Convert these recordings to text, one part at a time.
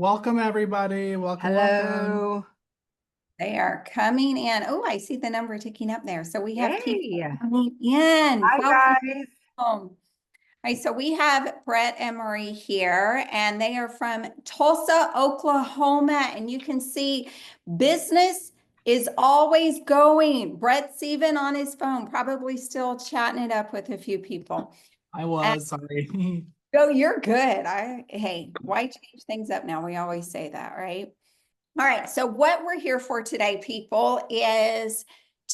Welcome, everybody. Welcome, welcome. Hello. They are coming in. Oh, I see the number ticking up there. So we have people Yay. coming in. Hi, Welcome guys. home. All right, so we have Brett and Marie here, and they are from Tulsa, Oklahoma. And you can see business is always going. Brett's even on his phone, probably still chatting it up with a few people. I was sorry. Oh, you're good. Hey, why change things up now? We always say that, right? All right, so what we're here for today, people, is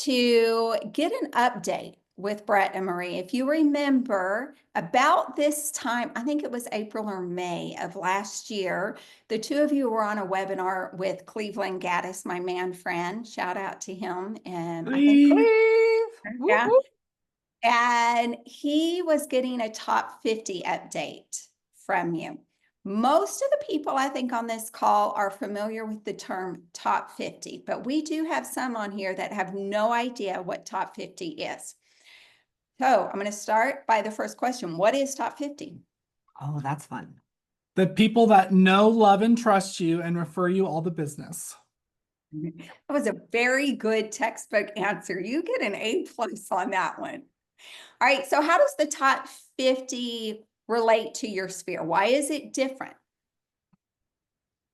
to get an update with Brett and Marie. If you remember, about this time, I think it was April or May of last year, the two of you were on a webinar with Cleveland Gaddis, my man friend. Shout out to him. And I think, Cleve. yeah. Whoop, whoop. And he was getting a top 50 update from you. Most of the people I think on this call are familiar with the term top 50, but we do have some on here that have no idea what top 50 is. So I'm going to start by the first question. What is top 50? Oh, that's fun. The people that know, love, and trust you and refer you all the business. That was a very good textbook answer. You get an A+ on that one. All right, so how does the top 50 relate to your sphere? Why is it different?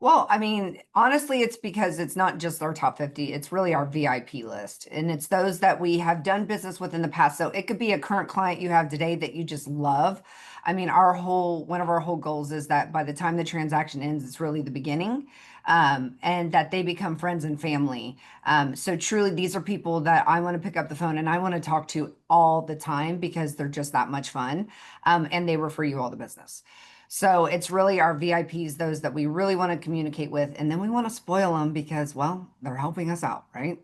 Well, I mean, honestly, it's because it's not just our top 50, it's really our VIP list. And it's those that we have done business with in the past. So it could be a current client you have today that you just love. I mean, one of our whole goals is that by the time the transaction ends, it's really the beginning, and that they become friends and family. So truly, these are people that I want to pick up the phone and I want to talk to all the time because they're just that much fun, and they refer you all the business. So it's really our VIPs, those that we really want to communicate with, and then we want to spoil them because, well, they're helping us out, right?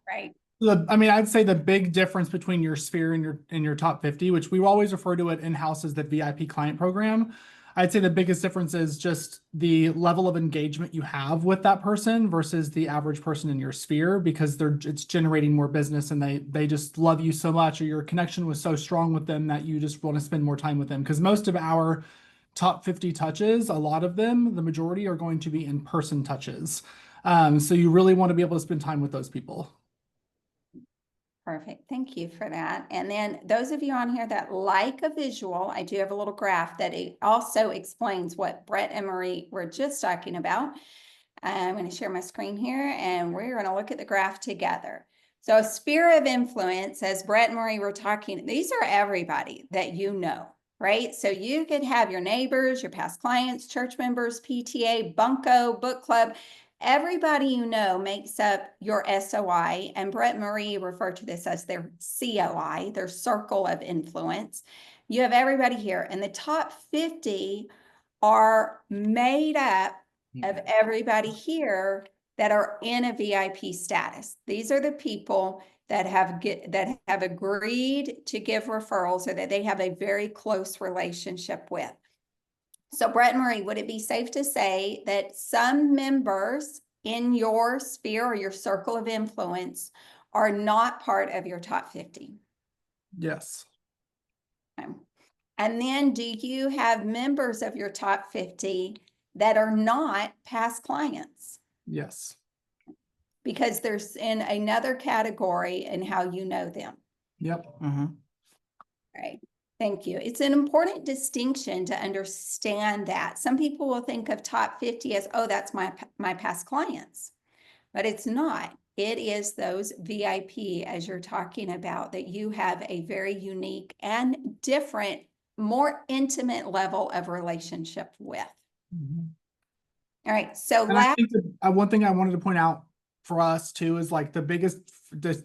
Right. I'd say the big difference between your sphere and your top 50, which we always refer to it in-house as the VIP client program. I'd say the biggest difference is just the level of engagement you have with that person versus the average person in your sphere, because it's generating more business and they just love you so much, or your connection was so strong with them that you just want to spend more time with them. Because most of our top 50 touches, a lot of them, the majority are going to be in-person touches. So you really want to be able to spend time with those people. Perfect. Thank you for that. And then those of you on here that like a visual, I do have a little graph that it also explains what Brett and Marie were just talking about. I'm going to share my screen here and we're going to look at the graph together. So a sphere of influence, as Brett and Marie were talking, these are everybody that you know, right? So you could have your neighbors, your past clients, church members, PTA, bunco, book club. Everybody you know makes up your SOI, and Brett and Marie refer to this as their COI, their circle of influence. You have everybody here, and the top 50 are made up of everybody here that are in a VIP status. These are the people that have agreed to give referrals or that they have a very close relationship with. So Brett and Marie, would it be safe to say that some members in your sphere or your circle of influence are not part of your top 50? Yes. Okay. And then do you have members of your top 50 that are not past clients? Yes. Because there's in another category in how you know them. Yep. Right. Thank you. It's an important distinction to understand that. Some people will think of top 50 as, oh, that's my past clients, but it's not. It is those VIP, as you're talking about, that you have a very unique and different, more intimate level of relationship with. All right. So And I think that one thing I wanted to point out for us too is like the biggest,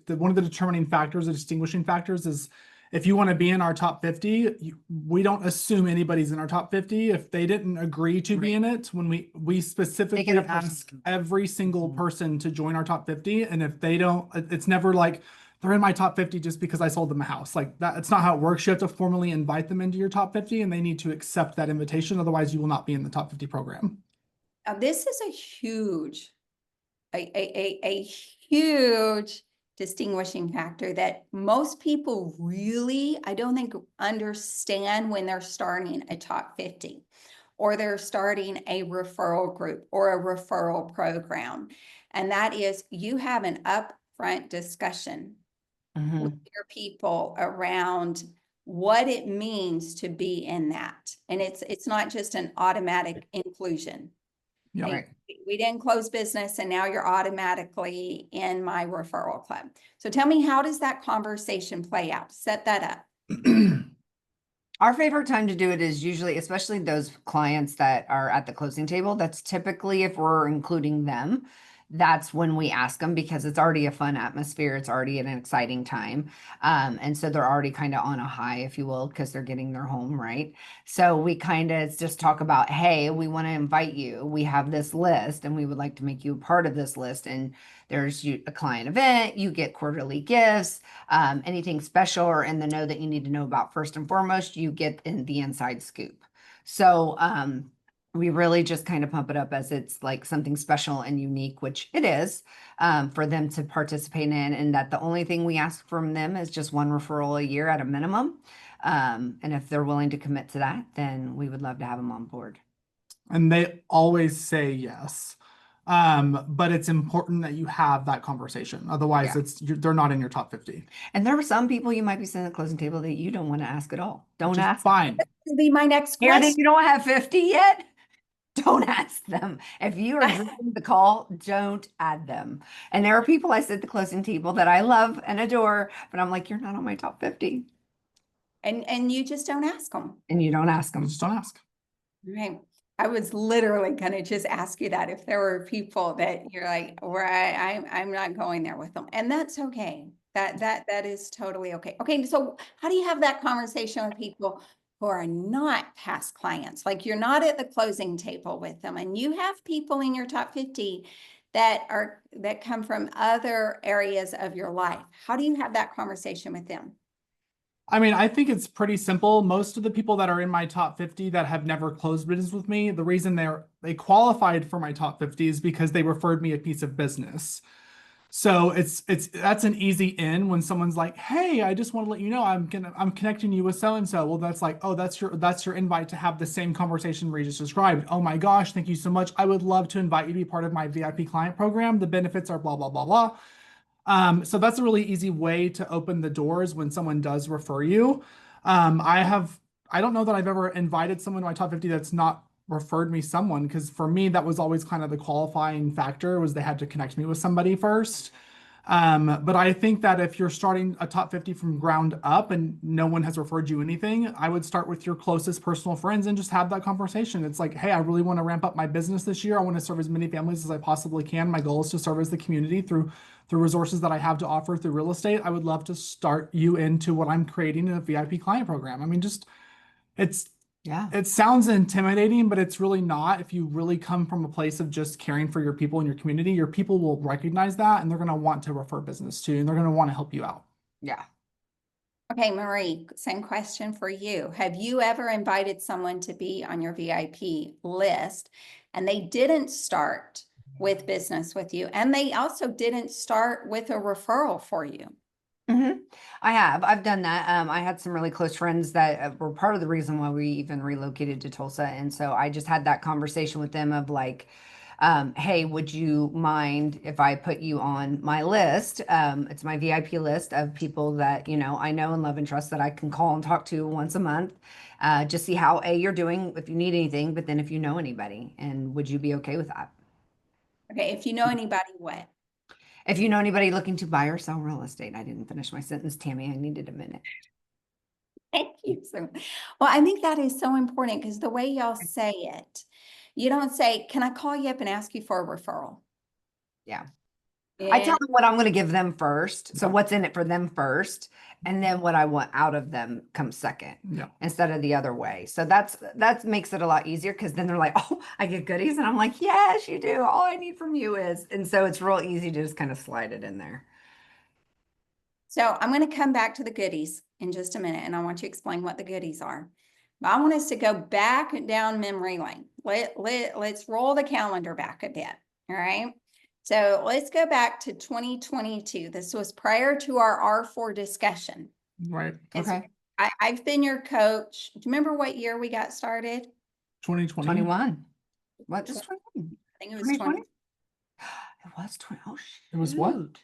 one of the determining factors, the distinguishing factors is if you want to be in our top 50, we don't assume anybody's in our top 50. If they didn't agree to be in it, when we specifically ask every single person to join our top 50. And if they don't, it's never like they're in my top 50 just because I sold them a house. Like that, it's not how it works. You have to formally invite them into your top 50 and they need to accept that invitation. Otherwise you will not be in the top 50 program. now this is a huge huge distinguishing factor that most people really, I don't think, understand when they're starting a top 50. or they're starting a referral group or a referral program. And that is, you have an upfront discussion with your people around what it means to be in that. And it's not just an automatic inclusion. Yeah. Hey, we didn't close business and now you're automatically in my referral club. So tell me, how does that conversation play out? Set that up. Our favorite time to do it is usually, especially those clients that are at the closing table. That's typically if we're including them, that's when we ask them because it's already a fun atmosphere. It's already an exciting time. And so they're already kind of on a high, if you will, because they're getting their home, right? So we kind of just talk about, hey, we want to invite you. We have this list and we would like to make you a part of this list. And there's a client event, you get quarterly gifts, anything special or in the know that you need to know about first and foremost, you get in the inside scoop. So we really just kind of pump it up as it's like something special and unique, which it is, for them to participate in, and that the only thing we ask from them is just one referral a year at a minimum. And if they're willing to commit to that, then we would love to have them on board. And they always say yes. But it's important that you have that conversation. Otherwise, they're not in your top 50. And there were some people you might be sitting at the closing table that you don't want to ask at all. Don't ask. Fine. That'll be my next Here, question. you don't have 50 yet. Don't ask them. If you are joining the call, don't add them. And there are people I sit at the closing table that I love and adore, but I'm like, you're not on my top 50. And you just don't ask them. And you don't ask them. Just don't ask. Right. I was literally gonna just ask you that if there were people that you're like, where I'm not going there with them, and that's okay. That is totally okay. Okay, so how do you have that conversation with people who are not past clients? Like you're not at the closing table with them, and you have people in your top 50 that come from other areas of your life. How do you have that conversation with them? I mean, I think it's pretty simple. Most of the people that are in my top 50 that have never closed business with me, the reason they qualified for my top 50 is because they referred me a piece of business. So that's an easy in when someone's like, "Hey, I just want to let you know I'm connecting you with so and so." Well, that's like, "Oh, that's your invite to have the same conversation we just described. Oh my gosh, thank you so much. I would love to invite you to be part of my VIP client program. The benefits are blah blah blah blah." So that's a really easy way to open the doors when someone does refer you. I don't know that I've ever invited someone to my top 50 that's not referred me someone, because for me, that was always kind of the qualifying factor, was they had to connect me with somebody first. But I think that if you're starting a top 50 from ground up and no one has referred you anything, I would start with your closest personal friends and just have that conversation. It's like, hey, I really want to ramp up my business this year. I want to serve as many families as I possibly can. My goal is to serve as the community through resources that I have to offer through real estate. I would love to start you into what I'm creating in a VIP client program. I mean, it sounds intimidating, but it's really not. If you really come from a place of just caring for your people in your community, your people will recognize that and they're going to want to refer business to you, and they're going to want to help you out. Yeah. Okay, Marie, same question for you. Have you ever invited someone to be on your VIP list and they didn't start with business with you, and they also didn't start with a referral for you? I have. I've done that. I had some really close friends that were part of the reason why we even relocated to Tulsa. And so I just had that conversation with them of like, hey, would you mind if I put you on my list? It's my VIP list of people that, I know and love and trust that I can call and talk to once a month. Just see how you're doing, if you need anything, but then if you know anybody, and would you be okay with that? Okay, if you know anybody, what? If you know anybody looking to buy or sell real estate. I didn't finish my sentence, Tammie. I needed a minute. Thank you so much. Well, I think that is so important because the way y'all say it, you don't say, can I call you up and ask you for a referral? Yeah. I tell And them what I'm going to give them first. So what's in it for them first, and then what I want out of them comes second, instead of the other way. So that makes it a lot easier, because then they're like, oh, I get goodies. And I'm like, yes, you do. All I need from you is, and so it's real easy to just kind of slide it in there. so I'm going to come back to the goodies in just a minute, and I want you to explain what the goodies are. But I want us to go back down memory lane. Let's roll the calendar back a bit. All right. So let's go back to 2022. This was prior to our R4 discussion. Right. Okay. I've been your coach. Do you remember what year we got started? 2020. 21. What is 21? I think it was 2020? 20. It was 20. Oh, It was what? shoot.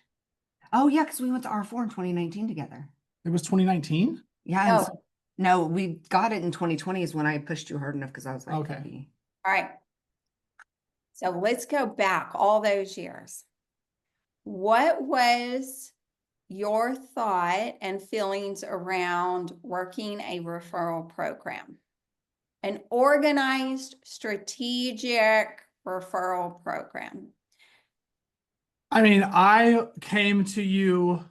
Oh, yeah, because we went to R4 in 2019 together. It was 2019. Yeah. No. And so, no, we got it in 2020 is when I pushed you hard enough because I was like, Okay. "Hey." All right. So let's go back all those years. What was your thought and feelings around working a referral program? An organized, strategic referral program. I mean, I came to you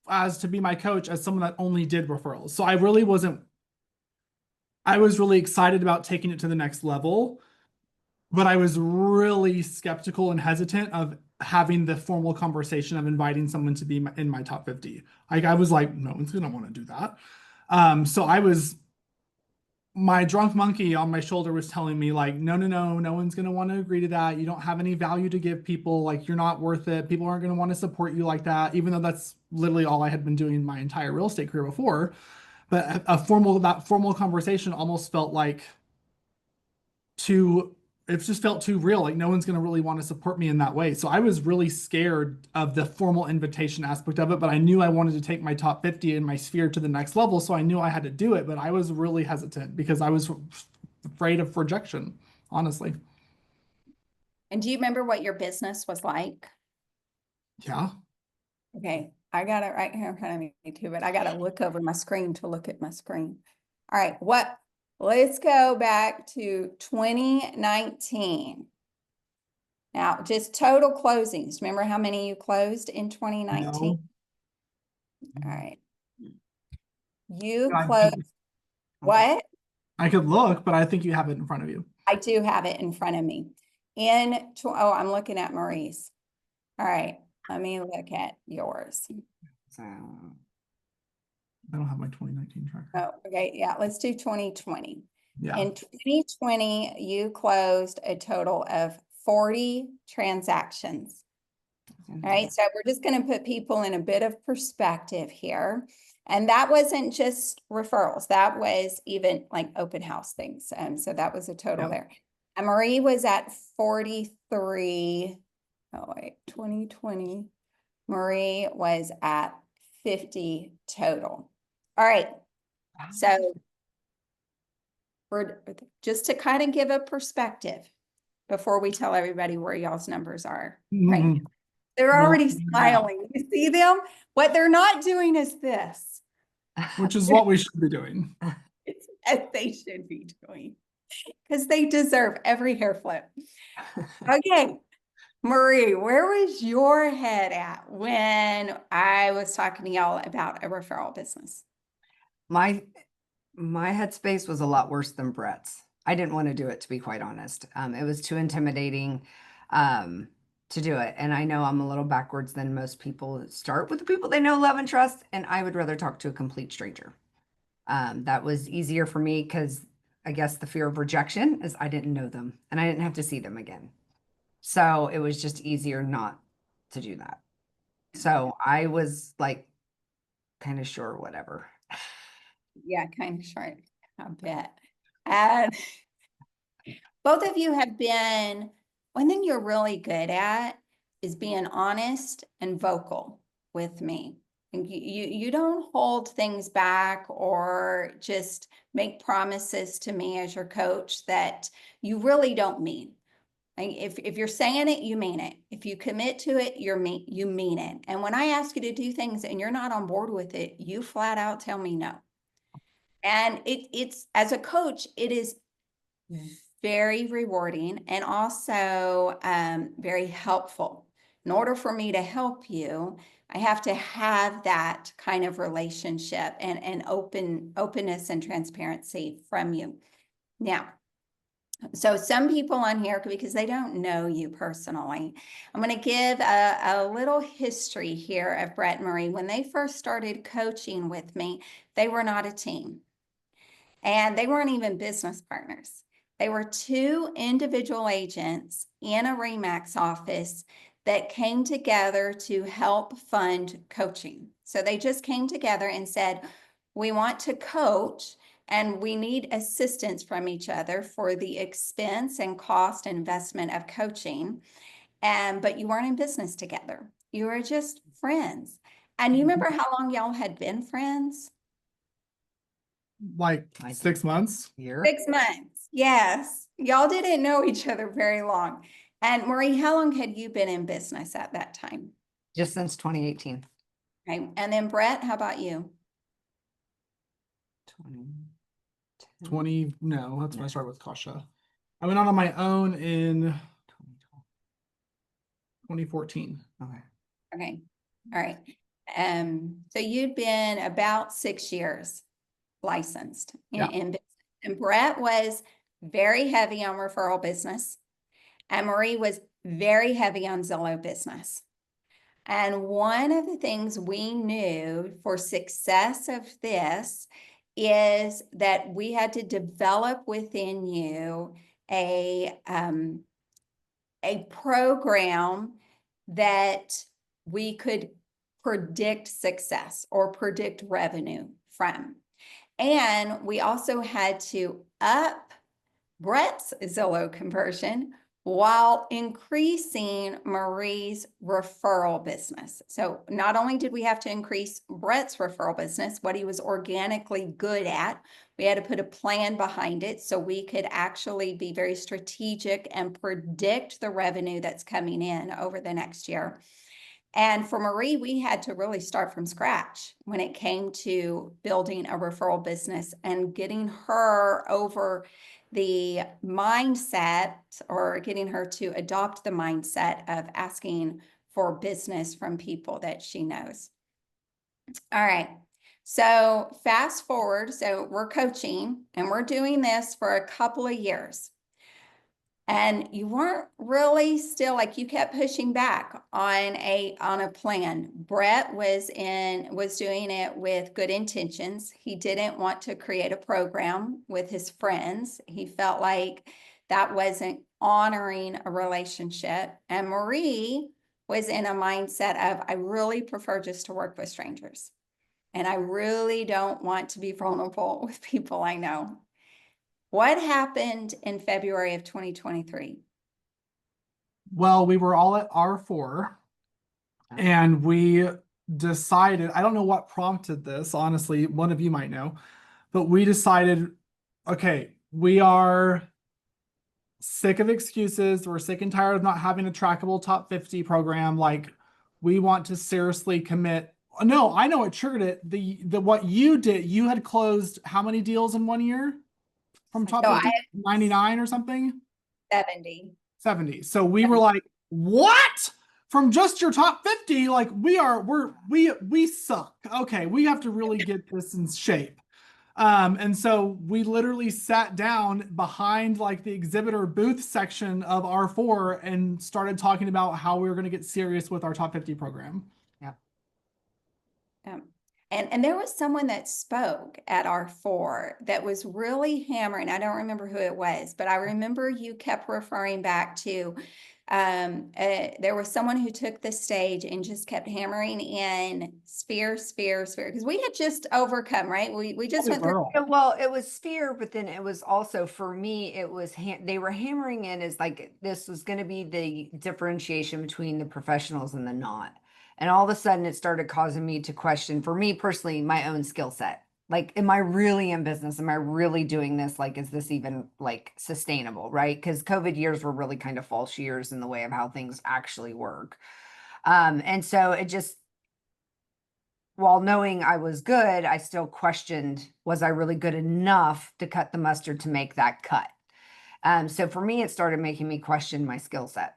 as to be my coach as someone that only did referrals. So I was really excited about taking it to the next level, but I was really skeptical and hesitant of having the formal conversation of inviting someone to be in my top 50. Like I was like, no one's gonna want to do that. So my drunk monkey on my shoulder was telling me like, no one's going to want to agree to that. You don't have any value to give people. Like you're not worth it. People aren't going to want to support you like that, even though that's literally all I had been doing my entire real estate career before. But that formal conversation almost felt like it just felt too real. Like no one's going to really want to support me in that way. So I was really scared of the formal invitation aspect of it, but I knew I wanted to take my top 50 in my sphere to the next level. So I knew I had to do it, but I was really hesitant because I was afraid of rejection, honestly. And do you remember what your business was like? Yeah. Okay, I got it right here in front of me too, but I got to look over my screen to look at my screen. All right, let's go back to 2019. Now, just total closings. Remember how many you closed in 2019? No. All right. You I- closed what? I could look, but I think you have it in front of you. I do have it in front of me. Oh, I'm looking at Marie's. All right, let me look at yours. So, I don't have my 2019 tracker. Oh, okay, yeah, let's do 2020. Yeah. In 2020, you closed a total of 40 transactions. All right, so we're just going to put people in a bit of perspective here. And that wasn't just referrals, that was even like open house things. So that was a total there. And Marie was at 43. Oh, wait, 2020. Marie was at 50 total. All right, so we're just to kind of give a perspective before we tell everybody where y'all's numbers are, right? Mhm. They're No, already they're not. smiling. You see them? What they're not doing is this. Which is what we should be doing. It's what they should be doing because they deserve every hair flip. Okay, Marie, where was your head at when I was talking to y'all about a referral business? my headspace was a lot worse than Brett's. I didn't want to do it, to be quite honest. It was too intimidating to do it. And I know I'm a little backwards than most people. Start with the people they know, love, and trust. And I would rather talk to a complete stranger. That was easier for me because I guess the fear of rejection is I didn't know them and I didn't have to see them again. So it was just easier not to do that. So I was like kind of sure, whatever. Yeah, kind of short, I bet. And both of you have been, one thing you're really good at is being honest and vocal with me. And you don't hold things back or just make promises to me as your coach that you really don't mean. Like if you're saying it, you mean it. If you commit to it, you mean it. And when I ask you to do things and you're not on board with it, you flat out tell me no. And it's as a coach, it is very rewarding and also very helpful. In order for me to help you, I have to have that kind of relationship and openness and transparency from you. Now, so some people on here, because they don't know you personally, I'm going to give a little history here of Brett and Marie. When they first started coaching with me, they were not a team. And they weren't even business partners. They were two individual agents in a RE/MAX office that came together to help fund coaching. So they just came together and said, we want to coach and we need assistance from each other for the expense and cost and investment of coaching. But you weren't in business together. You were just friends. And you remember how long y'all had been friends? Like I 6 months. Year. 6 months. Yes. Y'all didn't know each other very long. And Marie, how long had you been in business at that time? Just since 2018. Okay. And then Brett, how about you? 20, no, that's when I started with Kasha. I went out on my own in 2014. Okay. Okay. All right. So you'd been about 6 years licensed Yeah. in business. And Brett was very heavy on referral business. And Marie was very heavy on Zillow business. And one of the things we knew for success of this is that we had to develop within you a program that we could predict success or predict revenue from. And we also had to up Brett's Zillow conversion while increasing Marie's referral business. So not only did we have to increase Brett's referral business, what he was organically good at, we had to put a plan behind it so we could actually be very strategic and predict the revenue that's coming in over the next year. And for Marie, we had to really start from scratch when it came to building a referral business and getting her over the mindset or getting her to adopt the mindset of asking for business from people that she knows. All right. So fast forward. So we're coaching and we're doing this for a couple of years. And you weren't really still, like, you kept pushing back on a plan. Brett was doing it with good intentions. He didn't want to create a program with his friends. He felt like that wasn't honoring a relationship. And Marie was in a mindset of, I really prefer just to work with strangers. And I really don't want to be vulnerable with people I know. What happened in February of 2023? Well, we were all at R4 and we decided, I don't know what prompted this, honestly, one of you might know, but we decided, okay, we are sick of excuses. We're sick and tired of not having a trackable top 50 program. Like, we want to seriously commit. No, I know what triggered it. The what you did, you had closed how many deals in 1 year? From top So 50, I 99 or something? 70. 70. So we were like, what? From just your top 50, like we suck. Okay, we have to really get this in shape. And so we literally sat down behind like the exhibitor booth section of R4 and started talking about how we were going to get serious with our top 50 program. And there was someone that spoke at R4 that was really hammering. I don't remember who it was, but I remember you kept referring back to there was someone who took the stage and just kept hammering in sphere, because we had just overcome, right? We just went through. Well, it was sphere, but then it was also, for me, it was they were hammering in as like this was going to be the differentiation between the professionals and the not. And all of a sudden it started causing me to question, for me personally, my own skill set. Like, am I really in business? Am I really doing this? Like, is this even like sustainable? Right? Because COVID years were really kind of false years in the way of how things actually work. And so it just, while knowing I was good, I still questioned, was I really good enough to cut the mustard to make that cut? So for me, it started making me question my skill set.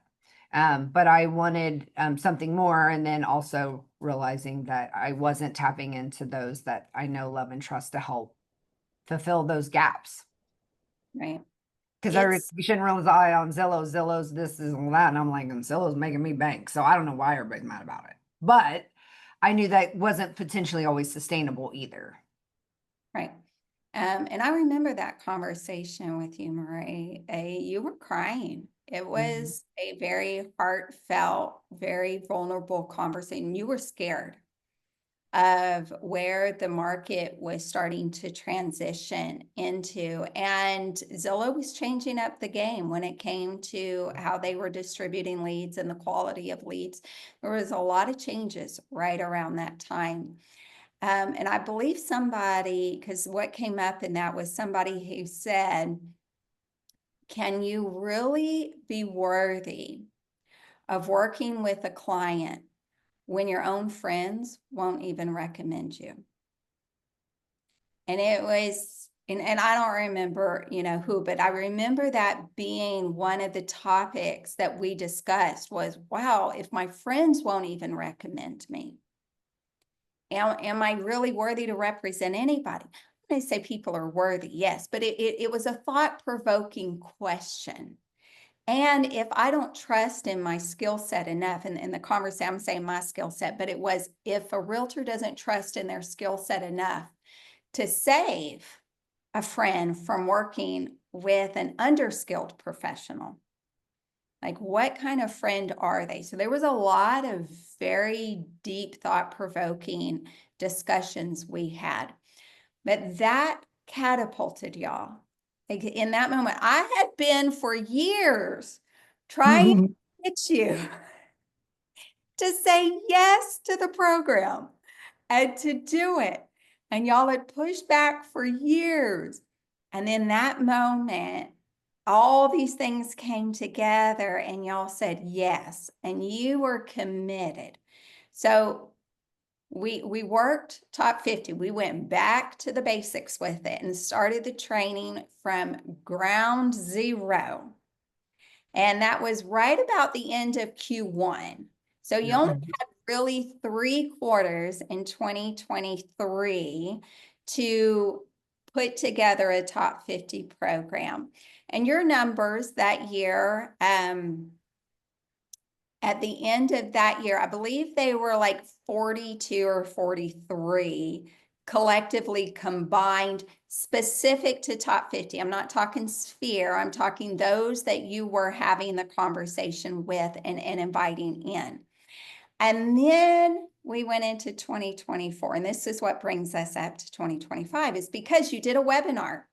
But I wanted something more, and then also realizing that I wasn't tapping into those that I know, love, and trust to help fulfill those gaps. Right. Because we shouldn't rely on Zillow's this is all that, and I'm like, and Zillow's making me bank, so I don't know why everybody's mad about it. But I knew that wasn't potentially always sustainable either. Right. And I remember that conversation with you, Marie. You were crying. It was a very heartfelt, very vulnerable conversation. You were scared. of where the market was starting to transition into. And Zillow was changing up the game when it came to how they were distributing leads and the quality of leads. There was a lot of changes right around that time. And I believe somebody, because what came up in that was somebody who said, can you really be worthy of working with a client when your own friends won't even recommend you? And it was, and I don't remember, who, but I remember that being one of the topics that we discussed was, wow, if my friends won't even recommend me, am I really worthy to represent anybody? I say people are worthy, yes, but it was a thought-provoking question. And if I don't trust in my skill set enough, and in the conversation, I'm saying my skill set, but it was if a realtor doesn't trust in their skill set enough to save a friend from working with an underskilled professional, like what kind of friend are they? So there was a lot of very deep, thought-provoking discussions we had, but that catapulted y'all. Like in that moment, I had been for years trying to get you to say yes to the program and to do it. And y'all had pushed back for years. And in that moment, all these things came together and y'all said yes, and you were committed. So we worked top 50. We went back to the basics with it and started the training from ground zero. And that was right about the end of Q1. So you only had really 3 quarters in 2023 to put together a top 50 program. And your numbers that year, at the end of that year, I believe they were like 42 or 43 collectively combined, specific to top 50. I'm not talking sphere. I'm talking those that you were having the conversation with and inviting in. And then we went into 2024. And this is what brings us up to 2025, is because you did a webinar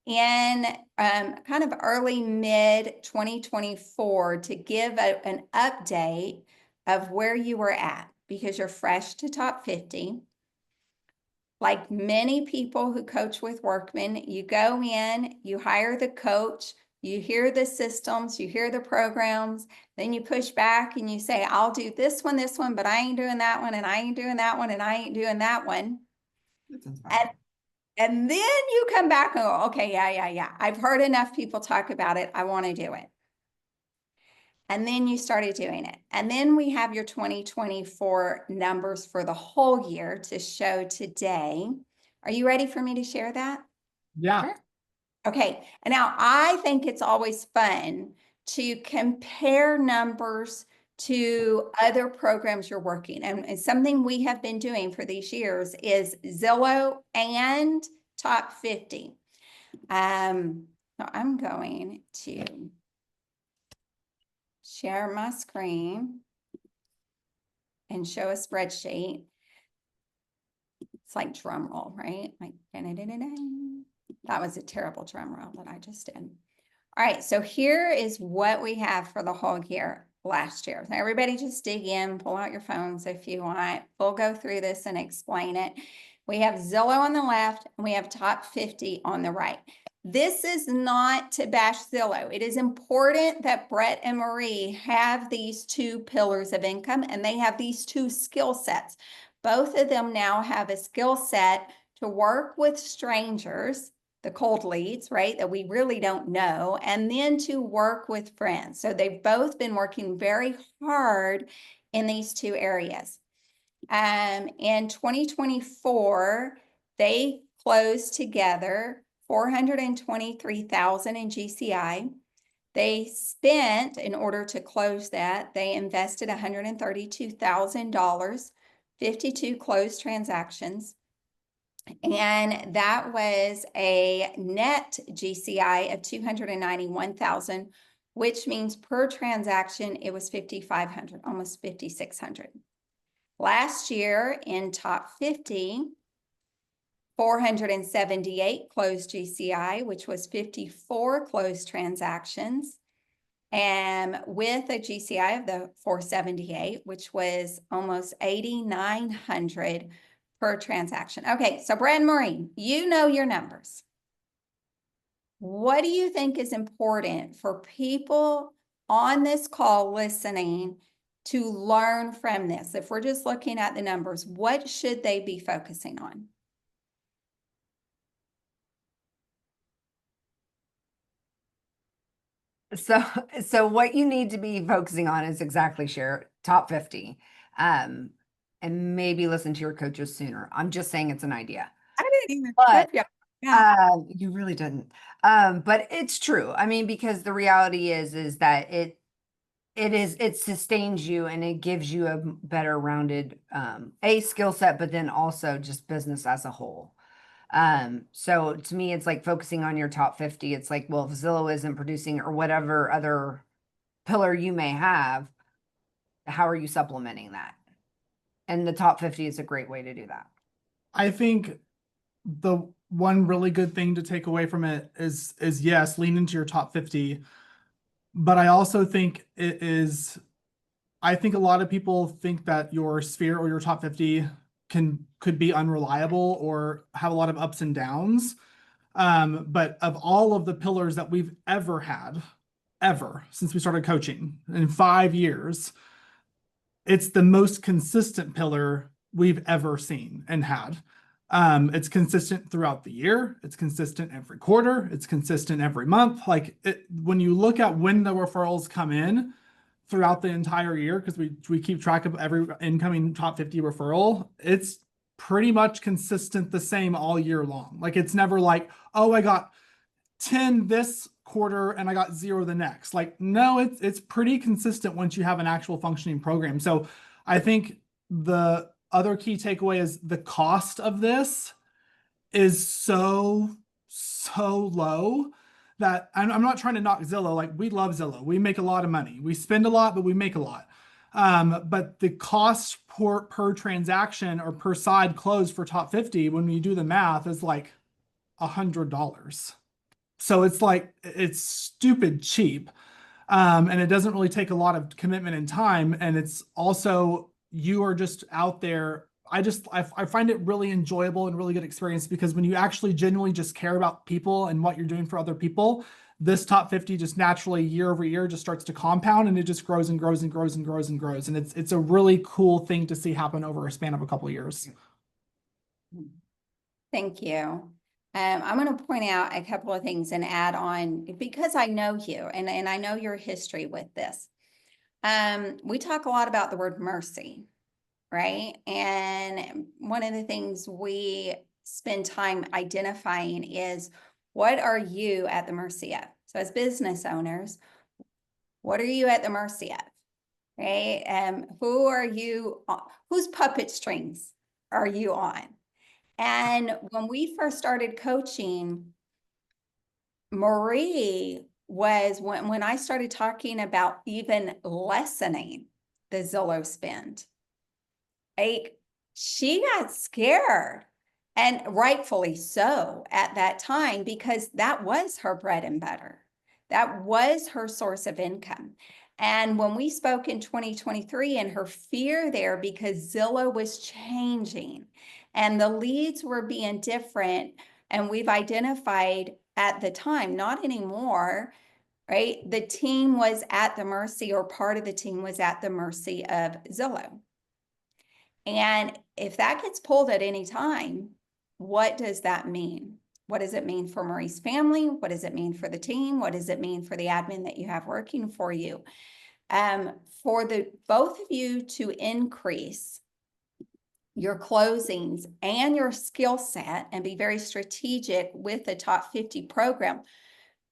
in kind of early mid 2024 to give an update of where you were at, because you're fresh to top 50. Like many people who coach with Workman, you go in, you hire the coach, you hear the systems, you hear the programs, then you push back and you say, I'll do this one, but I ain't doing that one, and I ain't doing that one, and I ain't doing that one. And then you come back and go, okay, yeah. I've heard enough people talk about it. I want to do it. And then you started doing it. And then we have your 2024 numbers for the whole year to show today. Are you ready for me to share that? Yeah. Sure. Okay. And now I think it's always fun to compare numbers to other programs you're working. And something we have been doing for these years is Zillow and top 50. So I'm going to share my screen and show a spreadsheet. It's like drum roll, right? Like, that was a terrible drum roll that I just did. All right, so here is what we have for the whole year last year. So everybody just dig in, pull out your phones if you want. We'll go through this and explain it. We have Zillow on the left and we have top 50 on the right. This is not to bash Zillow. It is important that Brett and Marie have these 2 pillars of income, and they have these 2 skill sets. Both of them now have a skill set to work with strangers, the cold leads, right, that we really don't know, and then to work with friends. So they've both been working very hard in these 2 areas. In 2024, they closed together $423,000 in GCI. They spent, in order to close that, they invested $132,000, 52 closed transactions. And that was a net GCI of $291,000, which means per transaction, it was $5,500, almost $5,600. Last year in top 50, 478 closed GCI, which was 54 closed transactions. And with a GCI of the 478, which was almost 8,900 per transaction. Okay, so Brad and Maureen, you know your numbers. What do you think is important for people on this call listening to learn from this? If we're just looking at the numbers, what should they be focusing on? So what you need to be focusing on is exactly share top 50. And maybe listen to your coaches sooner. I'm just saying it's an idea. I didn't even But trip you. Yeah. you really didn't. But it's true. I mean, because the reality is that it sustains you and it gives you a better rounded skill set, but then also just business as a whole. So to me, it's like focusing on your top 50. It's like, well, if Zillow isn't producing or whatever other pillar you may have, how are you supplementing that? And the top 50 is a great way to do that. I think the one really good thing to take away from it is yes, lean into your top 50. But I also think I think a lot of people think that your sphere or your top 50 could be unreliable or have a lot of ups and downs. But of all of the pillars that we've ever had, ever since we started coaching in 5 years, it's the most consistent pillar we've ever seen and had. It's consistent throughout the year. It's consistent every quarter. It's consistent every month. Like when you look at when the referrals come in throughout the entire year, because we keep track of every incoming top 50 referral, it's pretty much consistent the same all year long. Like it's never like, oh, I got 10 this quarter and I got 0 the next. Like, no, it's pretty consistent once you have an actual functioning program. So I think the other key takeaway is the cost of this is so low that I'm not trying to knock Zillow. Like we love Zillow. We make a lot of money. We spend a lot, but we make a lot. But the cost per transaction or per side close for top 50, when you do the math, is like $100. So it's like, it's stupid cheap. And it doesn't really take a lot of commitment and time. And it's also, you are just out there. I find it really enjoyable and really good experience, because when you actually genuinely just care about people and what you're doing for other people, this top 50 just naturally year over year just starts to compound, and it just grows and grows and grows and grows and grows. And it's a really cool thing to see happen over a span of a couple of years. Thank you. I'm going to point out a couple of things and add on, because I know you and I know your history with this. We talk a lot about the word mercy, right? And one of the things we spend time identifying is, what are you at the mercy of? So as business owners, what are you at the mercy of, right? Who are you, whose puppet strings are you on? And when we first started coaching, Marie was, when I started talking about even lessening the Zillow spend, she got scared, and rightfully so at that time, because that was her bread and butter. That was her source of income. And when we spoke in 2023, and her fear there, because Zillow was changing and the leads were being different, and we've identified at the time, not anymore, right? The team was at the mercy, or part of the team was at the mercy of Zillow. And if that gets pulled at any time, what does that mean? What does it mean for Marie's family? What does it mean for the team? What does it mean for the admin that you have working for you? For the both of you to increase your closings and your skill set and be very strategic with the top 50 program,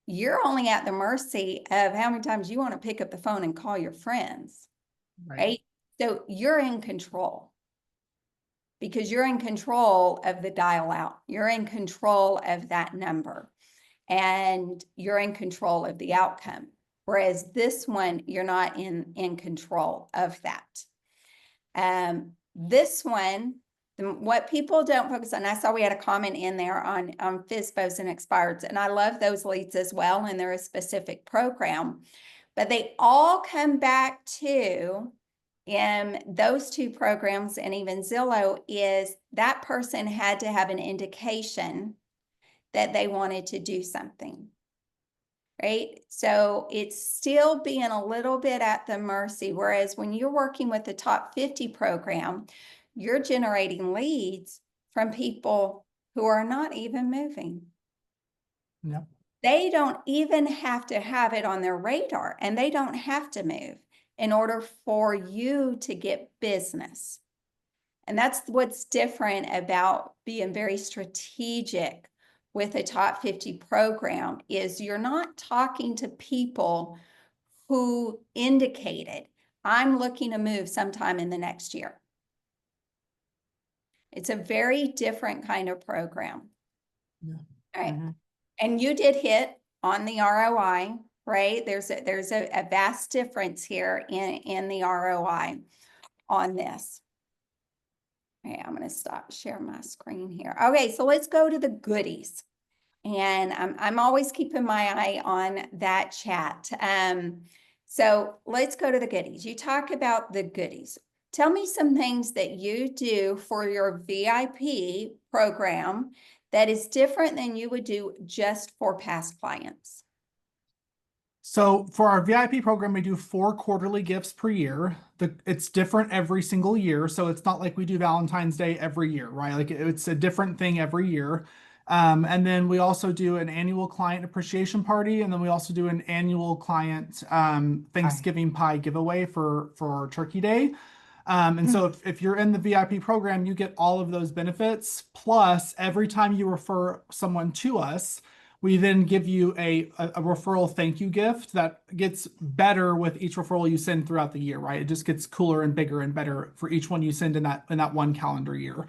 you're only at the mercy of how many times you want to pick up the phone and call your friends, right? So you're in control, because you're in control of the dial out. You're in control of that number, and you're in control of the outcome. Whereas this one, you're not in control of that. This one, what people don't focus on, I saw we had a comment in there on FISBOs and expireds, and I love those leads as well, and they're a specific program, but they all come back to those two programs, and even Zillow, is that person had to have an indication that they wanted to do something. Right? So it's still being a little bit at the mercy. Whereas when you're working with the top 50 program, you're generating leads from people who are not even moving. Yep. They don't even have to have it on their radar, and they don't have to move in order for you to get business. And that's what's different about being very strategic with a top 50 program, is you're not talking to people who indicated, I'm looking to move sometime in the next year. It's a very different kind of program. Yeah. All right. Mm-hmm. And you did hit on the ROI, right? There's a vast difference here in the ROI on this. Okay, I'm going to stop sharing my screen here. Okay, so let's go to the goodies. And I'm always keeping my eye on that chat. So let's go to the goodies. You talk about the goodies. Tell me some things that you do for your VIP program that is different than you would do just for past clients. So for our VIP program, we do 4 quarterly gifts per year. It's different every single year. So it's not like we do Valentine's Day every year, right? Like it's a different thing every year. And then we also do an annual client appreciation party. And then we also do an annual client Thanksgiving pie giveaway for Turkey Day. And so if you're in the VIP program, you get all of those benefits. Plus, every time you refer someone to us, we then give you a referral thank you gift that gets better with each referral you send throughout the year, right? It just gets cooler and bigger and better for each one you send in that one calendar year.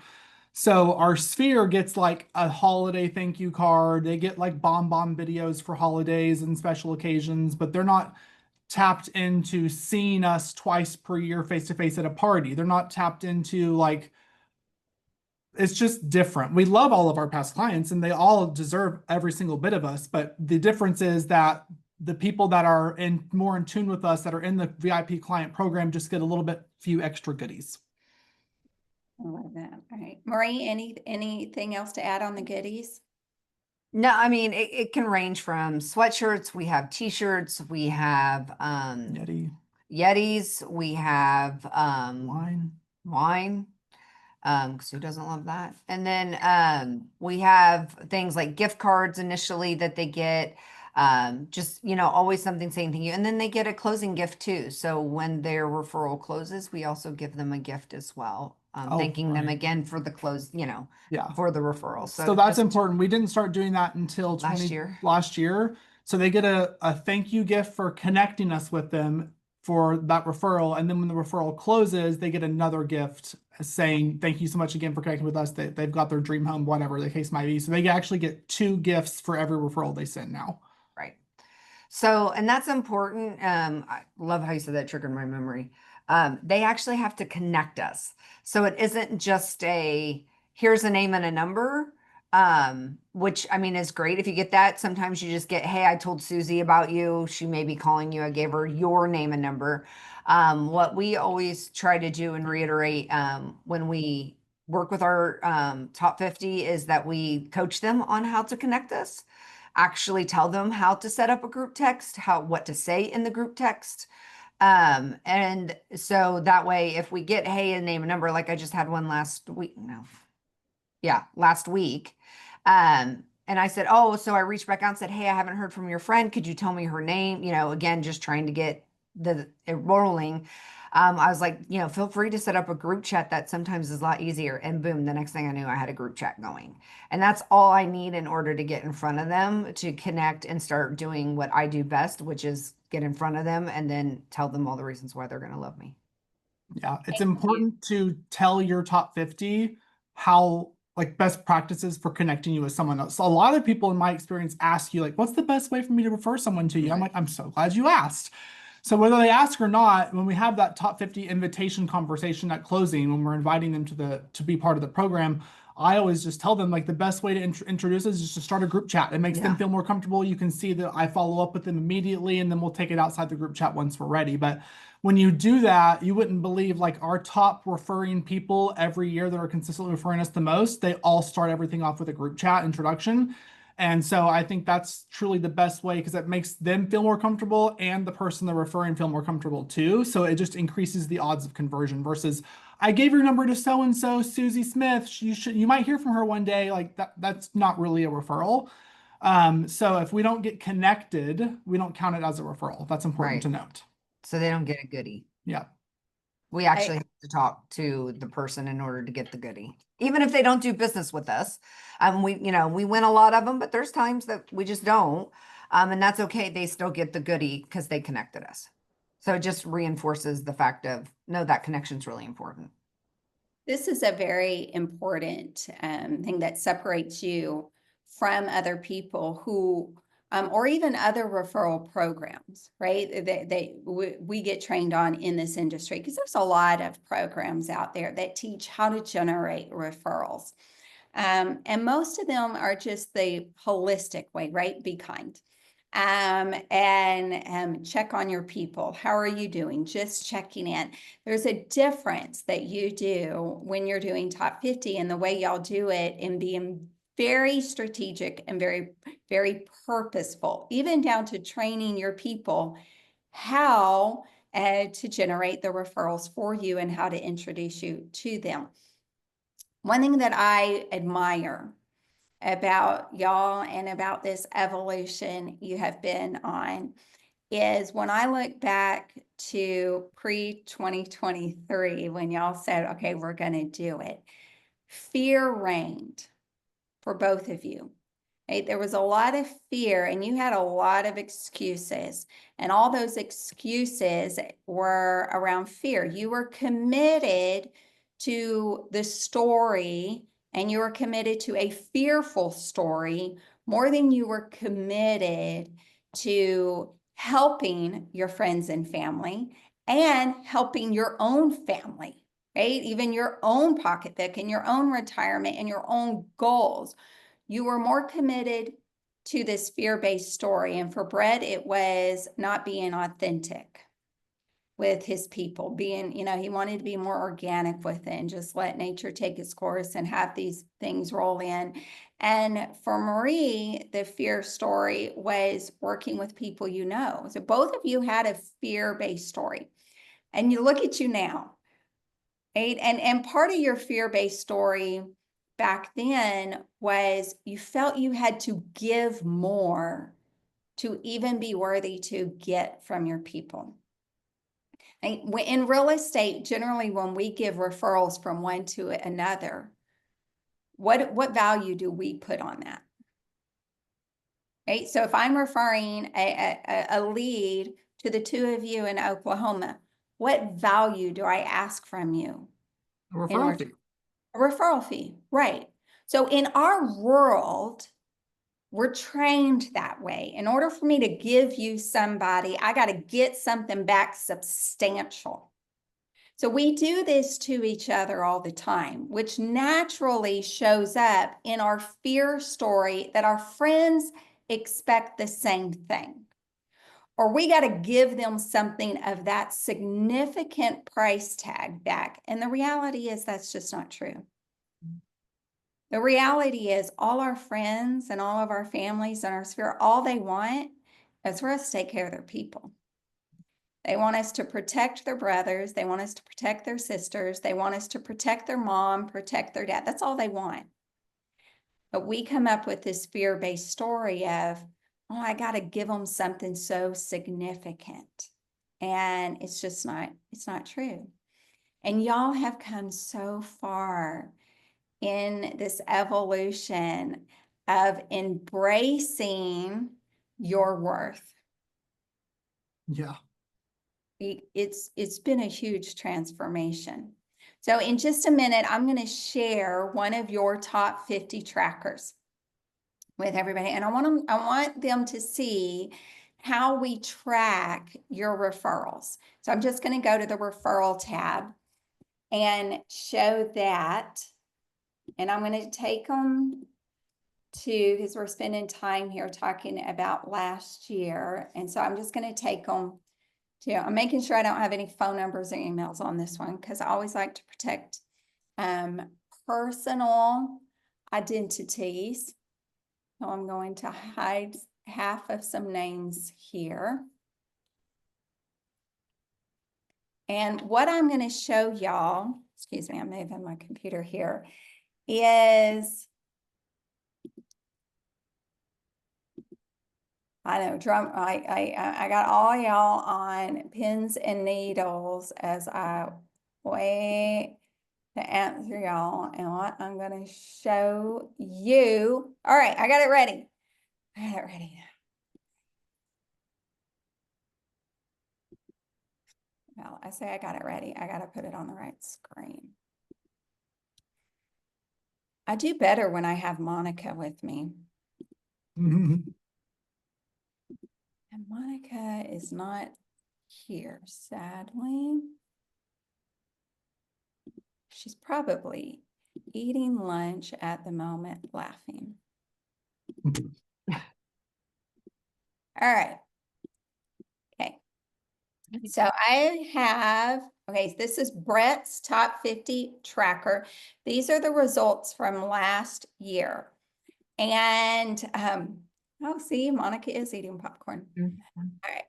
So our sphere gets like a holiday thank you card. They get like bomb videos for holidays and special occasions, but they're not tapped into seeing us twice per year face to face at a party. They're not tapped into like, it's just different. We love all of our past clients and they all deserve every single bit of us. But the difference is that the people that are more in tune with us, that are in the VIP client program, just get a little bit few extra goodies. I love that. All right. Marie, anything else to add on the goodies? No, I mean, it can range from sweatshirts. We have t-shirts. We have Yetis. We have wine. Because who doesn't love that? And then we have things like gift cards initially that they get, just, always something saying thank you. And then they get a closing gift too. So when their referral closes, we also give them a gift as well. Thanking them again for the close, for the referral. So that's important. We didn't start doing that until last year. So they get a thank you gift for connecting us with them for that referral. And then when the referral closes, they get another gift saying, thank you so much again for connecting with us. They've got their dream home, whatever the case might be. So they actually get 2 gifts for every referral they send now. Right. So, and that's important. I love how you said that, triggered my memory. They actually have to connect us. So it isn't just here's a name and a number, which I mean is great if you get that. Sometimes you just get, hey, I told Susie about you. She may be calling you. I gave her your name and number. What we always try to do and reiterate when we work with our top 50 is that we coach them on how to connect us, actually tell them how to set up a group text, what to say in the group text. And so that way, if we get, hey, a name and number, like I just had one last week. And I said, oh, so I reached back out and said, hey, I haven't heard from your friend. Could you tell me her name? Again, just trying to get it rolling. I was like, feel free to set up a group chat. That sometimes is a lot easier. And boom, the next thing I knew, I had a group chat going. And that's all I need in order to get in front of them, to connect and start doing what I do best, which is get in front of them and then tell them all the reasons why they're going to love me. Yeah, it's important to tell your top 50 how best practices for connecting you with someone else. So a lot of people in my experience ask you what's the best way for me to refer someone to you? I'm like, I'm so glad you asked. So whether they ask or not, when we have that top 50 invitation conversation at closing, when we're inviting them to be part of the program, I always just tell them like the best way to introduce is just to start a group chat. It makes them feel more comfortable. You can see that I follow up with them immediately, and then we'll take it outside the group chat once we're ready. But when you do that, you wouldn't believe like our top referring people every year that are consistently referring us the most, they all start everything off with a group chat introduction. And so I think that's truly the best way because it makes them feel more comfortable and the person they're referring feel more comfortable too. So it just increases the odds of conversion versus I gave your number to so and so Susie Smith. You might hear from her one day. Like that's not really a referral. So if we don't get connected, we don't count it as a referral. That's important to note. So they don't get a goodie. Yeah. We actually have to talk to the person in order to get the goodie, even if they don't do business with us. We win a lot of them, but there's times that we just don't. And that's okay. They still get the goodie because they connected us. So it just reinforces the fact of, no, that connection is really important. This is a very important thing that separates you from other people who, or even other referral programs, right? We get trained on in this industry because there's a lot of programs out there that teach how to generate referrals. And most of them are just the holistic way, right? Be kind. Check on your people. How are you doing? Just checking in. There's a difference that you do when you're doing top 50 and the way y'all do it and being very strategic and very, very purposeful, even down to training your people how to generate the referrals for you and how to introduce you to them. One thing that I admire about y'all and about this evolution you have been on is when I look back to pre-2023, when y'all said, okay, we're going to do it, fear reigned for both of you. Right? There was a lot of fear and you had a lot of excuses, and all those excuses were around fear. You were committed to the story and you were committed to a fearful story more than you were committed to helping your friends and family and helping your own family, right? Even your own pocketbook and your own retirement and your own goals. You were more committed to this fear-based story. And for Brett, it was not being authentic with his people, being, he wanted to be more organic with it and just let nature take its course and have these things roll in. And for Marie, the fear story was working with people you know. So both of you had a fear-based story. And you look at you now, right? And part of your fear-based story back then was you felt you had to give more to even be worthy to get from your people. In real estate, generally, when we give referrals from one to another, what value do we put on that? Right? So if I'm referring a lead to the two of you in Oklahoma, what value do I ask from you? A referral fee. A referral fee, right. So in our world, we're trained that way. In order for me to give you somebody, I got to get something back substantial. So we do this to each other all the time, which naturally shows up in our fear story that our friends expect the same thing. Or we got to give them something of that significant price tag back. And the reality is that's just not true. The reality is all our friends and all of our families and our sphere, all they want is for us to take care of their people. They want us to protect their brothers. They want us to protect their sisters. They want us to protect their mom, protect their dad. That's all they want. But we come up with this fear-based story of, oh, I got to give them something so significant. And it's just not, it's not true. And y'all have come so far in this evolution of embracing your worth. Yeah. It's been a huge transformation. So in just a minute, I'm going to share one of your top 50 trackers with everybody. And I want them to see how we track your referrals. So I'm just going to go to the referral tab and show that. And I'm going to take them to, because we're spending time here talking about last year. And so I'm just going to take them to, I'm making sure I don't have any phone numbers or emails on this one, because I always like to protect personal identities. So I'm going to hide half of some names here. And what I'm going to show y'all, excuse me, I'm moving my computer here, is, I know, I got all y'all on pins and needles as I wait to answer y'all. And what I'm going to show you. All right, I got it ready. I got it ready. Well, I say I got it ready. I got to put it on the right screen. I do better when I have Monica with me. And Monica is not here, sadly. She's probably eating lunch at the moment, laughing. All right. Okay. So I have, okay, this is Brett's top 50 tracker. These are the results from last year. And, oh, see, Monica is eating popcorn. All right.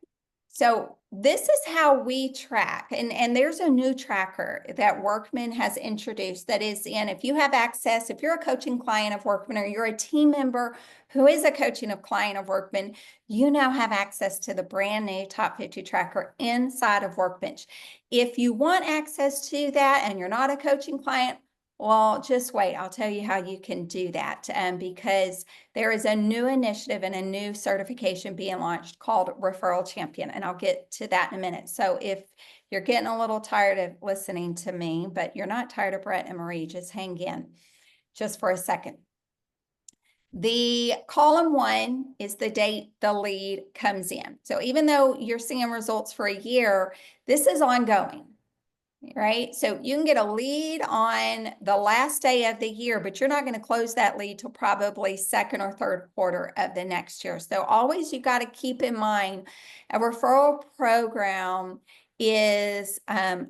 So this is how we track, and there's a new tracker that Workman has introduced that is in, if you have access, if you're a coaching client of Workman or you're a team member who is a coaching of client of Workman, you now have access to the brand new top 50 tracker inside of Workbench. If you want access to that and you're not a coaching client, well, just wait. I'll tell you how you can do that because there is a new initiative and a new certification being launched called Referral Champion, and I'll get to that in a minute. So if you're getting a little tired of listening to me, but you're not tired of Brett and Marie, just hang in just for a second. The column 1 is the date the lead comes in. So even though you're seeing results for a year, this is ongoing. Right? So you can get a lead on the last day of the year, but you're not going to close that lead till probably second or third quarter of the next year. So always you got to keep in mind a referral program is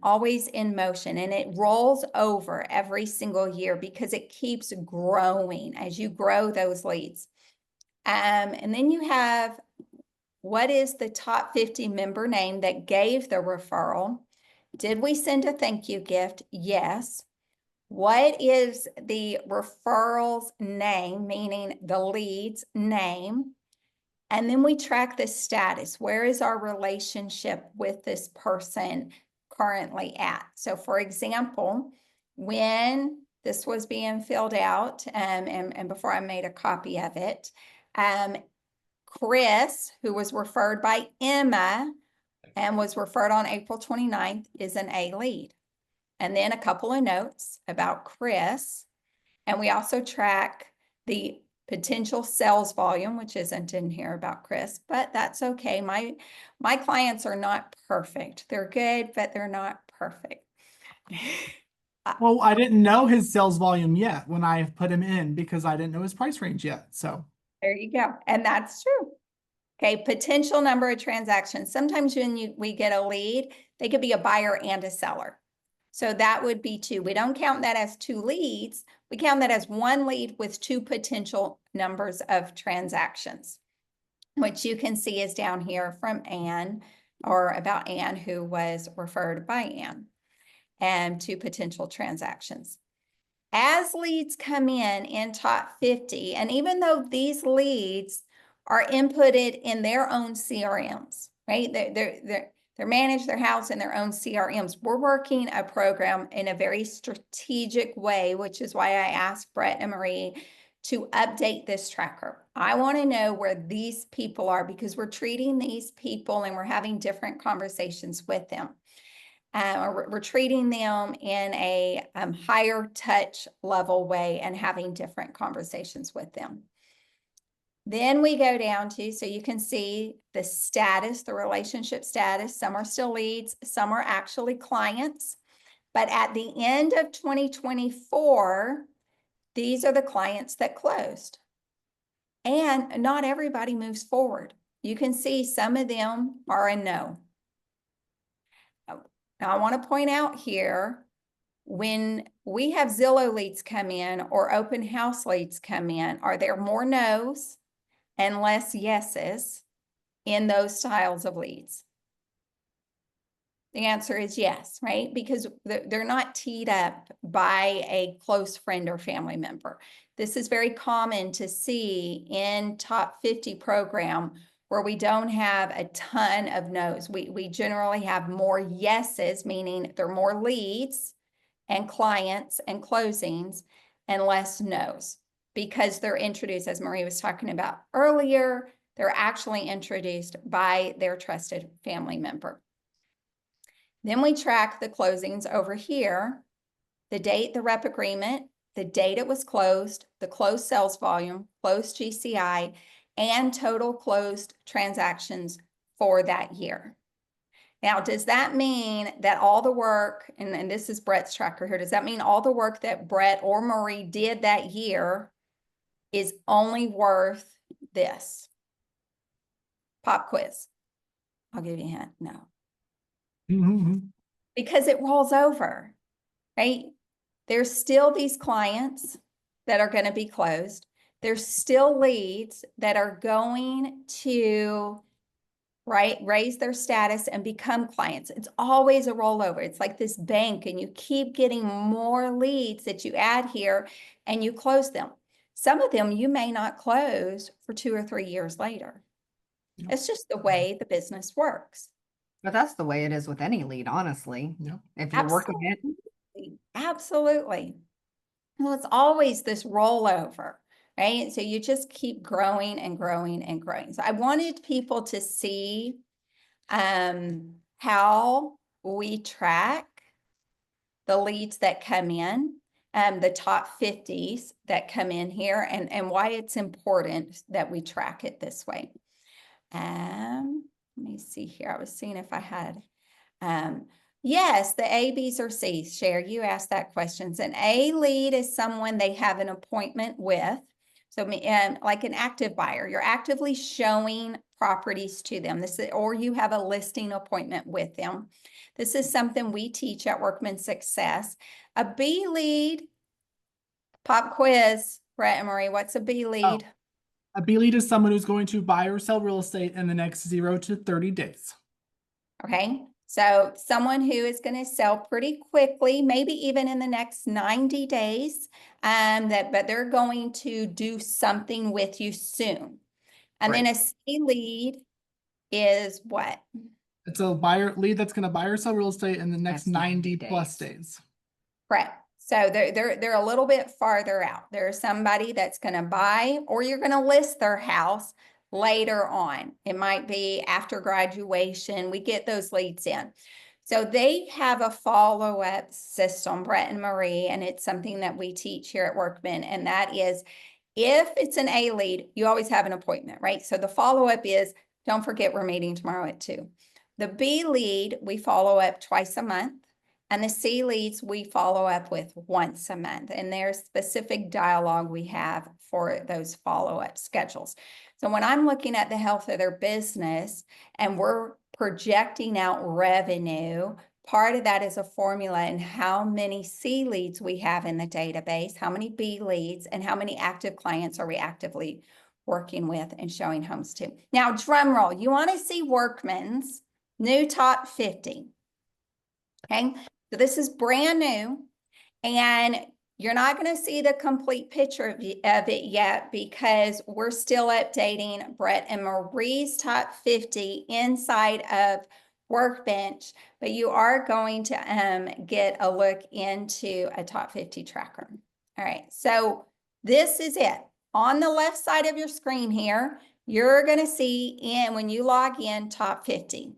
always in motion, and it rolls over every single year because it keeps growing as you grow those leads. And then you have, what is the top 50 member name that gave the referral? Did we send a thank you gift? Yes. What is the referral's name, meaning the lead's name? And then we track the status. Where is our relationship with this person currently at? So for example, when this was being filled out, and before I made a copy of it, Chris, who was referred by Emma, and was referred on April 29th, is an A lead. And then a couple of notes about Chris. And we also track the potential sales volume, which isn't in here about Chris, but that's okay. My clients are not perfect. They're good, but they're not perfect. Well, I didn't know his sales volume yet when I put him in because I didn't know his price range yet. So there you go. And that's true. Okay, potential number of transactions. Sometimes when we get a lead, they could be a buyer and a seller. So that would be 2. We don't count that as 2 leads. We count that as 1 lead with 2 potential numbers of transactions, which you can see is down here from Ann, or about Ann, who was referred by Ann, and 2 potential transactions. As leads come in top 50, and even though these leads are inputted in their own CRMs, right? They're managed, they're housed in their own CRMs. We're working a program in a very strategic way, which is why I asked Brett and Marie to update this tracker. I want to know where these people are because we're treating these people and we're having different conversations with them. We're treating them in a higher touch level way and having different conversations with them. Then we go down to, so you can see the status, the relationship status. Some are still leads, some are actually clients. But at the end of 2024, these are the clients that closed. And not everybody moves forward. You can see some of them are a no. Now, I want to point out here, when we have Zillow leads come in or open house leads come in, are there more no's and less yeses in those styles of leads? The answer is yes, right? Because they're not teed up by a close friend or family member. This is very common to see in top 50 program where we don't have a ton of no's. We generally have more yeses, meaning there are more leads and clients and closings, and less no's, because they're introduced, as Marie was talking about earlier, they're actually introduced by their trusted family member. Then we track the closings over here, the date, the rep agreement, the date it was closed, the closed sales volume, closed GCI, and total closed transactions for that year. Now, does that mean that all the work, and this is Brett's tracker here, does that mean all the work that Brett or Marie did that year is only worth this? Pop quiz. I'll give you a hint. No. Because it rolls over, right? There's still these clients that are going to be closed. There's still leads that are going to, right, raise their status and become clients. It's always a rollover. It's like this bank, and you keep getting more leads that you add here and you close them. Some of them you may not close for 2 or 3 years later. Yep. It's just the way the business works. But that's the way it is with any lead, honestly. Yep. If you're working it. Absolutely. Well, it's always this rollover, right? So you just keep growing and growing and growing. So I wanted people to see how we track the leads that come in, the top 50s that come in here, and why it's important that we track it this way. Let me see here. I was seeing if I had, yes, the A, B's, or C's. Cher, you asked that question. An A lead is someone they have an appointment with. So, like an active buyer, you're actively showing properties to them. Or you have a listing appointment with them. This is something we teach at Workman Success. A B lead, pop quiz, Brett and Marie, what's a B lead? Oh. A B lead is someone who's going to buy or sell real estate in the next 0 to 30 days. Okay, so someone who is going to sell pretty quickly, maybe even in the next 90 days, but they're going to do something with you soon. And then a C lead is what? It's a buyer lead that's going to buy or sell real estate in the next 90 plus days. Correct. So they're a little bit farther out. There's somebody that's going to buy, or you're going to list their house later on. It might be after graduation. We get those leads in. So they have a follow-up system, Brett and Marie, and it's something that we teach here at Workman. And that is, if it's an A lead, you always have an appointment, right? So the follow-up is, don't forget we're meeting tomorrow at 2. The B lead, we follow up twice a month. And the C leads we follow up with once a month. And there's specific dialogue we have for those follow-up schedules. So when I'm looking at the health of their business and we're projecting out revenue, part of that is a formula in how many C leads we have in the database, how many B leads, and how many active clients are we actively working with and showing homes to. Now, drum roll, you want to see Workman's new top 50. Okay. So this is brand new, and you're not going to see the complete picture of it yet because we're still updating Brett and Marie's top 50 inside of Workbench, but you are going to get a look into a top 50 tracker. All right, so this is it. On the left side of your screen here, you're going to see when you log in top 50.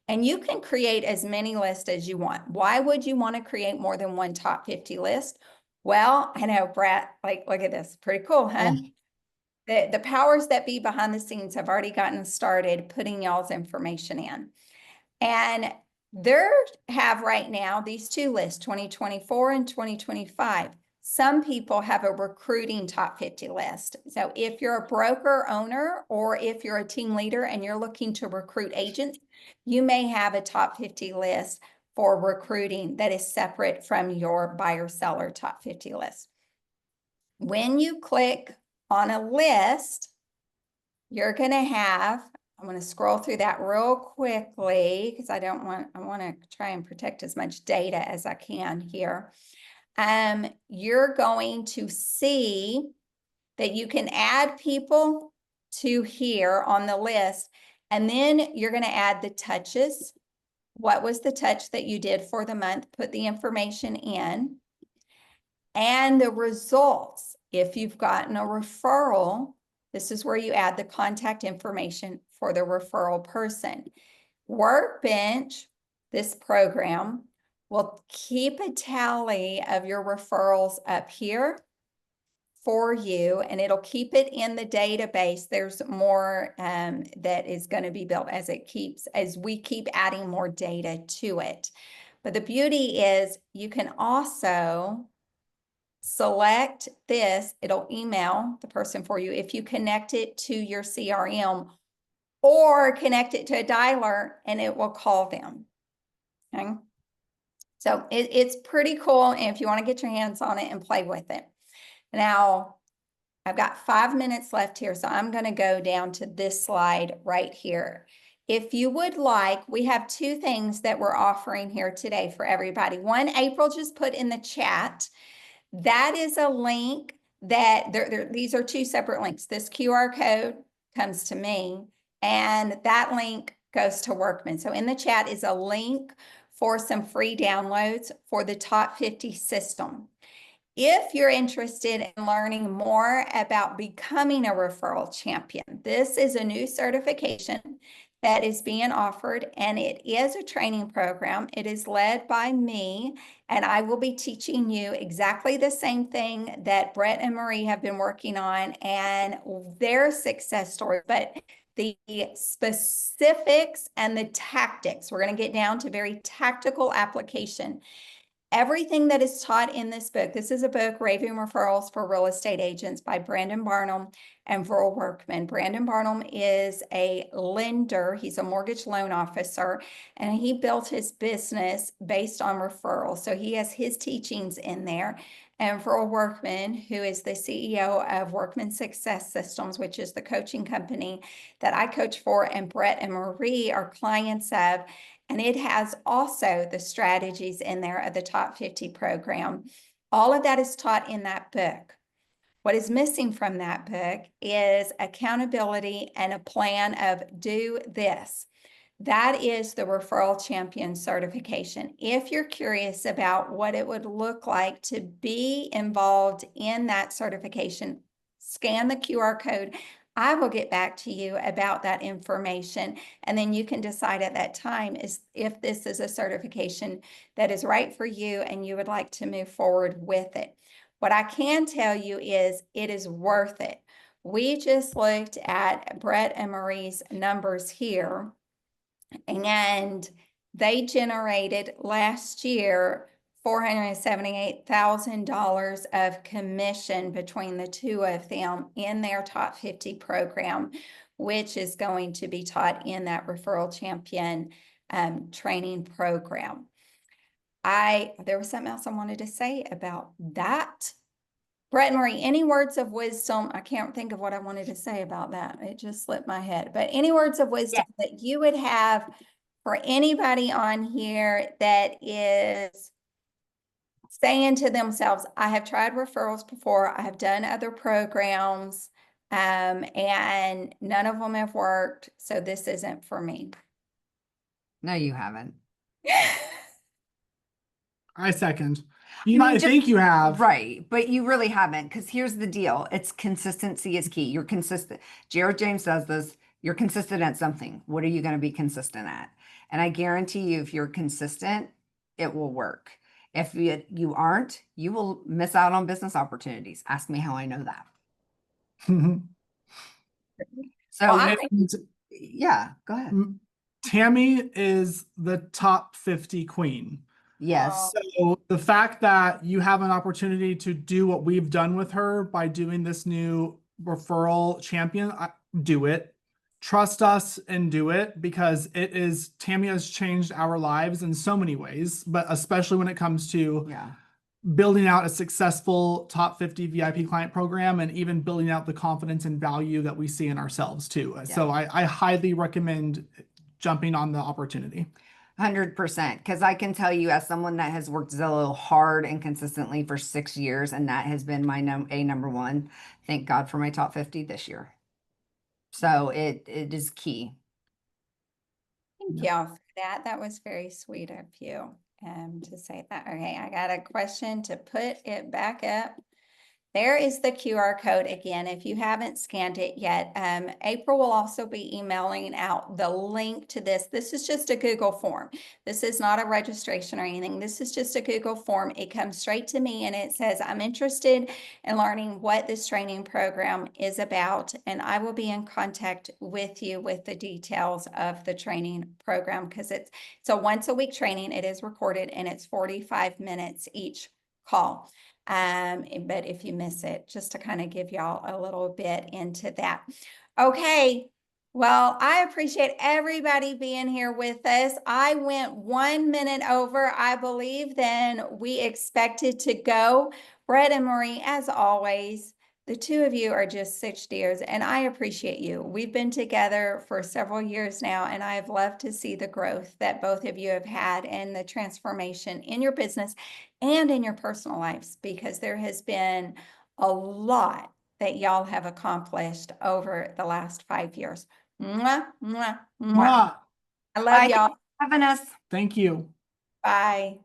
And you can create as many lists as you want. Why would you want to create more than one top 50 list? Well, I know, Brett, like, look at this. Pretty cool, huh? The powers that be behind the scenes have already gotten started putting y'all's information in. And they have right now these two lists, 2024 and 2025. Some people have a recruiting top 50 list. So if you're a broker owner or if you're a team leader and you're looking to recruit agents, you may have a top 50 list for recruiting that is separate from your buyer seller top 50 list. When you click on a list, you're going to have, I'm going to scroll through that real quickly because I want to try and protect as much data as I can here. You're going to see that you can add people to here on the list, and then you're going to add the touches. What was the touch that you did for the month? Put the information in. And the results. If you've gotten a referral, this is where you add the contact information for the referral person. Workbench, this program, will keep a tally of your referrals up here for you, and it'll keep it in the database. There's more that is going to be built as we keep adding more data to it. But the beauty is you can also select this, it'll email the person for you if you connect it to your CRM or connect it to a dialer and it will call them. Okay. So it's pretty cool. And if you want to get your hands on it and play with it. Now, I've got 5 minutes left here, so I'm going to go down to this slide right here. If you would like, we have two things that we're offering here today for everybody. One, April just put in the chat. That is a link that these are two separate links. This QR code comes to me, and that link goes to Workman. So in the chat is a link for some free downloads for the top 50 system. If you're interested in learning more about becoming a referral champion, this is a new certification that is being offered, and it is a training program. It is led by me, and I will be teaching you exactly the same thing that Brett and Marie have been working on and their success story, but the specifics and the tactics. We're going to get down to very tactical application. Everything that is taught in this book, this is a book, Raving Referrals for Real Estate Agents by Brandon Barnum and Verl Workman. Brandon Barnum is a lender. He's a mortgage loan officer, and he built his business based on referrals. So he has his teachings in there. And Verl Workman, who is the CEO of Workman Success Systems, which is the coaching company that I coach for, and Brett and Marie are clients of. And it has also the strategies in there of the top 50 program. All of that is taught in that book. What is missing from that book is accountability and a plan of do this. That is the Referral Champion certification. If you're curious about what it would look like to be involved in that certification, scan the QR code. I will get back to you about that information, and then you can decide at that time if this is a certification that is right for you and you would like to move forward with it. What I can tell you is it is worth it. We just looked at Brett and Marie's numbers here, and they generated last year $478,000 of commission between the two of them in their top 50 program, which is going to be taught in that Referral Champion training program. There was something else I wanted to say about that. Brett and Marie, any words of wisdom? I can't think of what I wanted to say about that. It just slipped my head. But any words of wisdom that you would have for anybody on here that is saying to themselves, I have tried referrals before, I have done other programs, and none of them have worked, so this isn't for me. No, you haven't. I second. You might think you have. Right, but you really haven't, because here's the deal. It's consistency is key. You're consistent. Jared James says this, you're consistent at something. What are you going to be consistent at? And I guarantee you, if you're consistent, it will work. If you aren't, you will miss out on business opportunities. Ask me how I know that. So, Well, I And yeah, go ahead. Tammie is the top 50 queen. Yes. So the fact that you have an opportunity to do what we've done with her by doing this new referral champion, do it. Trust us and do it, because Tammie has changed our lives in so many ways, but especially when it comes to Yeah. building out a successful top 50 VIP client program, and even building out the confidence and value that we see in ourselves too. So I highly recommend jumping on the opportunity. 100%. Because I can tell you, as someone that has worked Zillow hard and consistently for 6 years, and that has been my number one. Thank God for my top 50 this year. So it is key. Thank y'all for that. That was very sweet of you to say that. Okay, I got a question to put it back up. There is the QR code again, if you haven't scanned it yet. April will also be emailing out the link to this. This is just a Google form. This is not a registration or anything. This is just a Google form. It comes straight to me and it says, I'm interested in learning what this training program is about. And I will be in contact with you with the details of the training program, because it's a once a week training. It is recorded and it's 45 minutes each call. But if you miss it, just to kind of give y'all a little bit into that. Okay. Well, I appreciate everybody being here with us. I went 1 minute over, I believe, than we expected to go. Brett and Marie, as always, the two of you are just such dears, and I appreciate you. We've been together for several years now, and I've loved to see the growth that both of you have had and the transformation in your business and in your personal lives, because there has been a lot that y'all have accomplished over the last 5 years. Mwah, mwah, mwah. Mwah. I love y'all. Having us. Thank you. Bye.